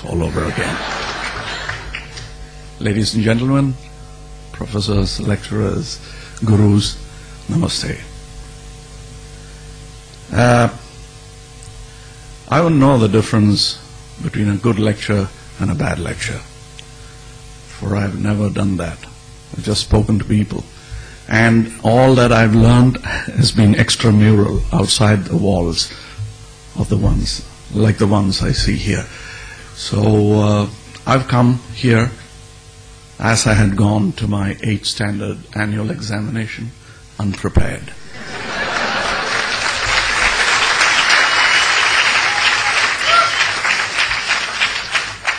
life all over again. Ladies and gentlemen, professors, lecturers, gurus, namaste. I wouldn't know the difference between a good lecture and a bad lecture, for I've never done that. I've just spoken to people. And all that I've learned has been extramural, outside the walls of the ones, like the ones I see here. So I've come here as I had gone to my 8th standard annual examination, unprepared.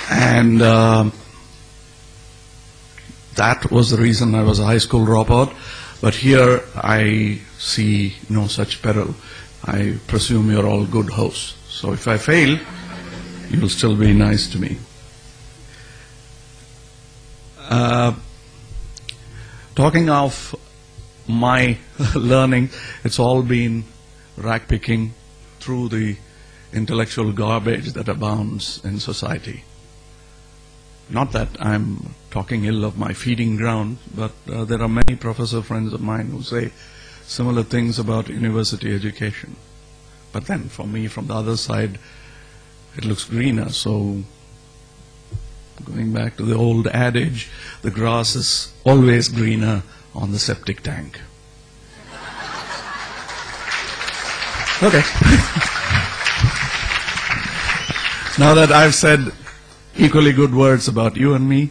And that was the reason I was a high school dropout. But here I see no such peril. I presume you're all good hosts. So if I fail, you'll still be nice to me. Talking of my learning, it's all been rag picking through the intellectual garbage that abounds in society. Not that I'm talking ill of my feeding ground, but there are many professor friends of mine who say similar things about university education. But then for me, from the other side, it looks greener. So going back to the old adage, the grass is always greener on the septic tank. Okay. Now that I've said equally good words about you and me,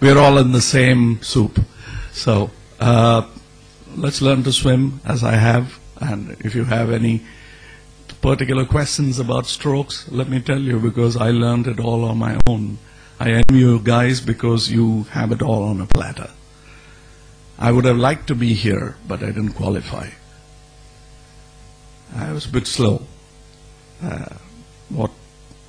we're all in the same soup. So let's learn to swim as I have. And if you have any particular questions about strokes, let me tell you, because I learned it all on my own. I envy you guys because you have it all on a platter. I would have liked to be here, but I didn't qualify. I was a bit slow. What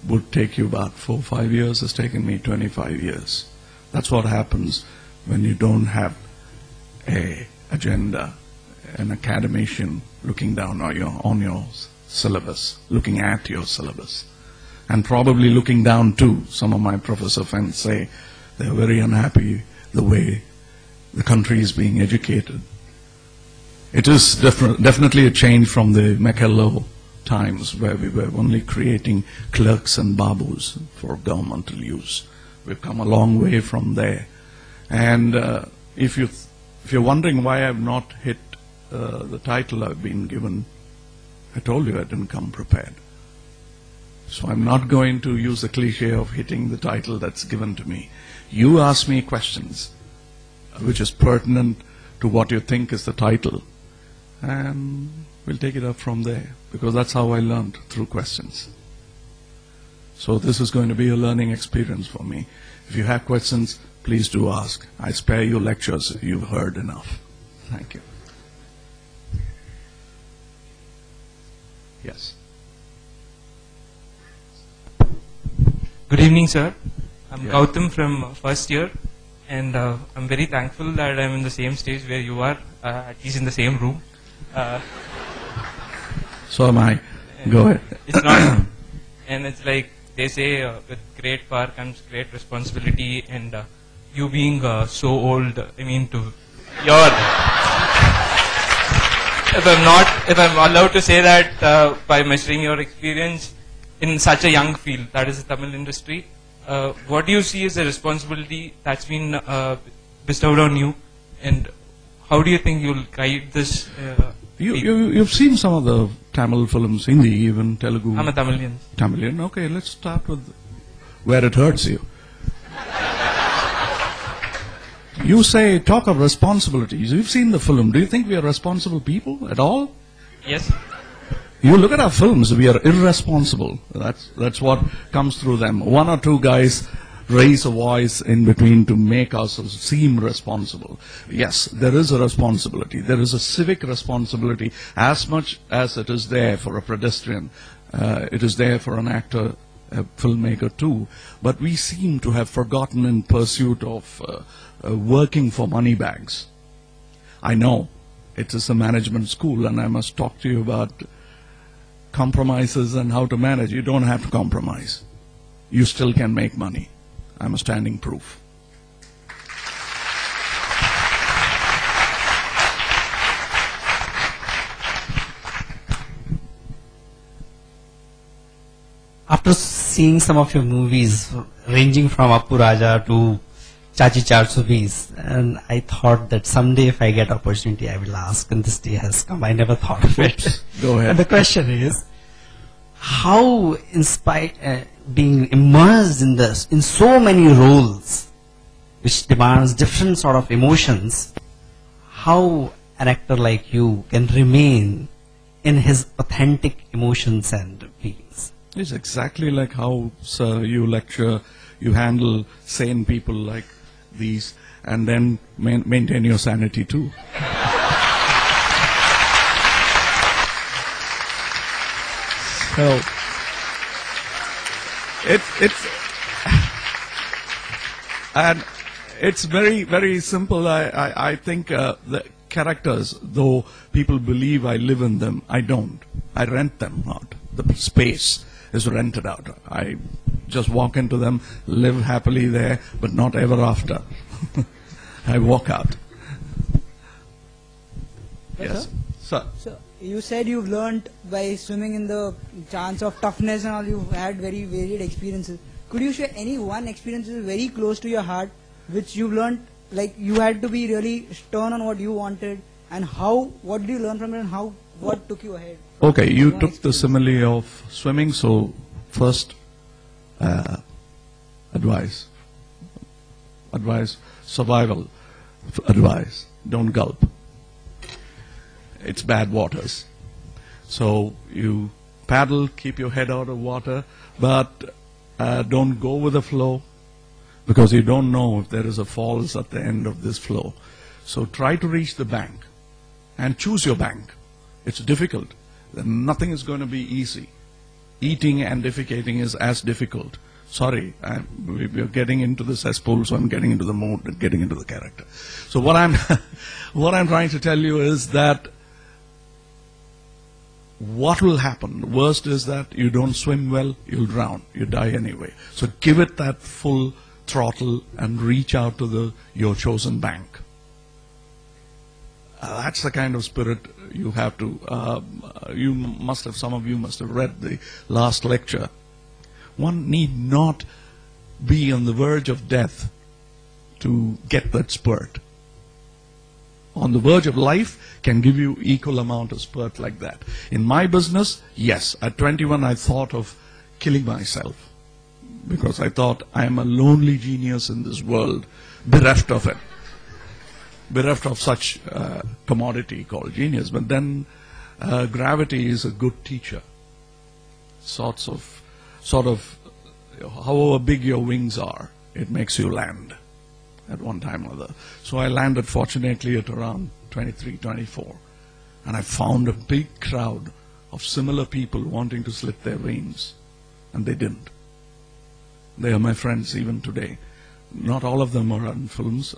would take you about 4 or 5 years has taken me 25 years. That's what happens when you don't have an agenda, an academician looking down on your syllabus, looking at your syllabus, and probably looking down too. Some of my professor friends say they're very unhappy the way the country is being educated. It is definitely a change from the Machiavelli times where we were only creating clerks and babus for governmental use. We've come a long way from there. And if you're wondering why I've not hit the title I've been given, I told you I didn't come prepared. So I'm not going to use the cliche of hitting the title that's given to me. You ask me questions which is pertinent to what you think is the title, and we'll take it up from there, because that's how I learned, through questions. So this is going to be a learning experience for me. If you have questions, please do ask. I spare you lectures. You've heard enough. Thank you. Yes. Good evening, sir. I'm Gautam from first year, and I'm very thankful that I'm in the same stage where you are, at least in the same room. So am I. Go ahead. It's not, and it's like they say, with great power comes great responsibility, and you being so old, I mean, to your, if I'm allowed to say that, by measuring your experience in such a young field, that is the Tamil industry, what do you see as the responsibility that's been bestowed on you, and how do you think you'll guide this? You've seen some of the Tamil films, Hindi, even Telugu. I'm a Tamilian. Tamilian. Okay, let's start with where it hurts you. You say, talk of responsibilities. You've seen the film. Do you think we are responsible people at all? Yes. You look at our films, we are irresponsible. That's what comes through them. One or two guys raise a voice in between to make us seem responsible. Yes, there is a responsibility. There is a civic responsibility as much as it is there for a pedestrian. It is there for an actor, a filmmaker too. But we seem to have forgotten in pursuit of working for money bags. I know it is a management school, and I must talk to you about compromises and how to manage. You don't have to compromise. You still can make money. I'm a standing proof. After seeing some of your movies, ranging from Appu Raja to Chachi Char and I thought that someday if I get opportunity, I will ask, and this day has come. I never thought of it. Go ahead. And the question is, how, in spite being immersed in this, in so many roles, which demands different sort of emotions, how an actor like you can remain in his authentic emotions and feelings? It's exactly like how, sir, you lecture, you handle sane people like these, and then maintain your sanity too. So, and it's very, very simple. I think the characters, though people believe I live in them, I don't. I rent them out. The space is rented out. I just walk into them, live happily there, but not ever after. I walk out. Yes. Sir. So you said you've learned by swimming in the chance of toughness and all. You've had very varied experiences. Could you share any one experience that is very close to your heart, which you've learned, like you had to be really stern on what you wanted, and how? What did you learn from it, and how? What took you ahead? Okay, you took the simile of swimming, so first advice, survival advice, don't gulp. It's bad waters. So you paddle, keep your head out of water, but don't go with the flow, because you don't know if there is a falls at the end of this flow. So try to reach the bank and choose your bank. It's difficult. Nothing is going to be easy. Eating and defecating is as difficult. Sorry, we're getting into the cesspool, so I'm getting into the mood and getting into the character. So what I'm trying to tell you is that what will happen? The worst is that you don't swim well, you'll drown. You die anyway. So give it that full throttle and reach out to your chosen bank. That's the kind of spirit you have to, some of you must have read the last lecture. One need not be on the verge of death to get that spurt. On the verge of life can give you equal amount of spurt like that. In my business, yes, at 21 I thought of killing myself, because I thought I am a lonely genius in this world, bereft of it. Bereft of such commodity called genius. But then gravity is a good teacher. Sort of, however big your wings are, it makes you land at one time or other. So I landed fortunately at around 23, 24. And I found a big crowd of similar people wanting to slit their veins. And they didn't. They are my friends even today. Not all of them are in films.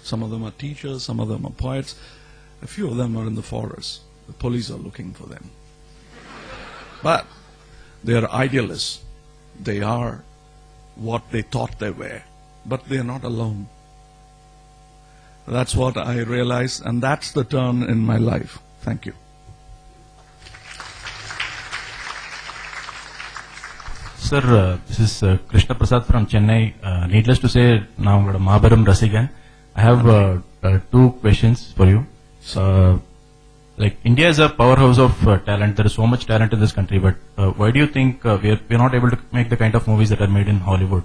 Some of them are teachers, some of them are poets. A few of them are in the forest. The police are looking for them. But they are idealists. They are what they thought they were. But they are not alone. That's what I realized, and that's the turn in my life. Thank you. Sir, this is Krishna Prasad from Chennai. Needless to say, now I'm Mahabaram Rasigan. I have two questions for you. Like India is a powerhouse of talent. There is so much talent in this country, but why do you think we're not able to make the kind of movies that are made in Hollywood?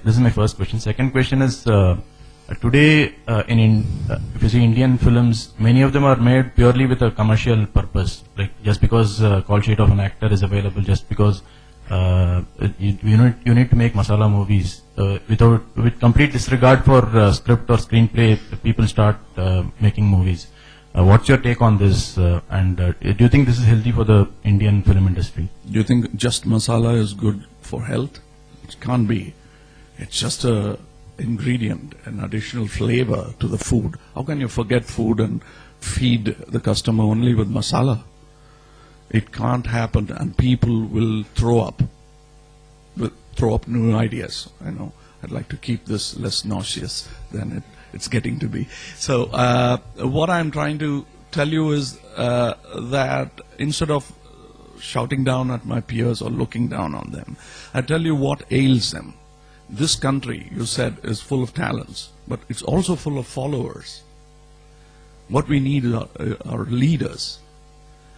This is my first question. Second question is, today if you see Indian films, many of them are made purely with a commercial purpose. Like just because call sheet of an actor is available, just because you need to make masala movies with complete disregard for script or screenplay. People start making movies. What's your take on this? Do you think this is healthy for the Indian film industry? Do you think just masala is good for health? It can't be. It's just a ingredient, an additional flavor to the food. How can you forget food and feed the customer only with masala? It can't happen, and people will throw up new ideas. I know. I'd like to keep this less nauseous than it's getting to be. So what I'm trying to tell you is that instead of shouting down at my peers or looking down on them, I tell you what ails them. This country, you said, is full of talents, but it's also full of followers. What we need are leaders.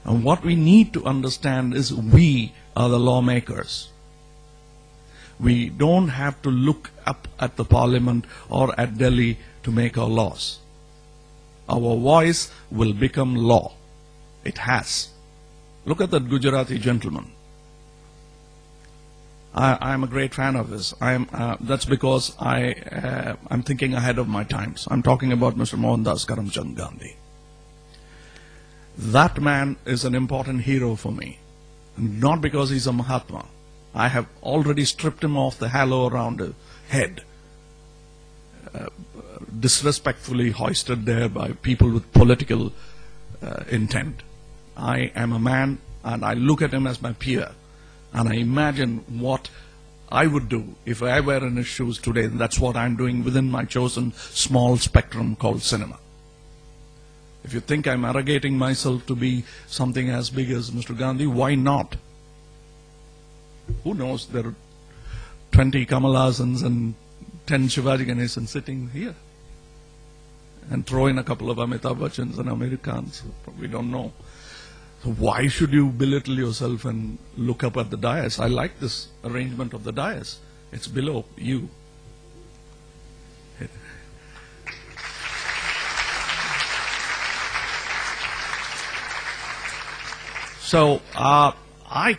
And what we need to understand is we are the lawmakers. We don't have to look up at the parliament or at Delhi to make our laws. Our voice will become law. It has. Look at that Gujarati gentleman. I'm a great fan of his. That's because I'm thinking ahead of my times. I'm talking about Mr. Mohandas Karamchand Gandhi. That man is an important hero for me. Not because he's a Mahatma. I have already stripped him off the halo around his head, disrespectfully hoisted there by people with political intent. I am a man, and I look at him as my peer, and I imagine what I would do if I were in his shoes today, and that's what I'm doing within my chosen small spectrum called cinema. If you think I'm arrogating myself to be something as big as Mr. Gandhi, why not? Who knows, there are 20 Kamalhasans and 10 Shivaji Ganesans sitting here. And throw in a couple of Amitabh Bachchans and Amir Khans. We don't know. So why should you belittle yourself and look up at the dais? I like this arrangement of the dais. It's below you. So I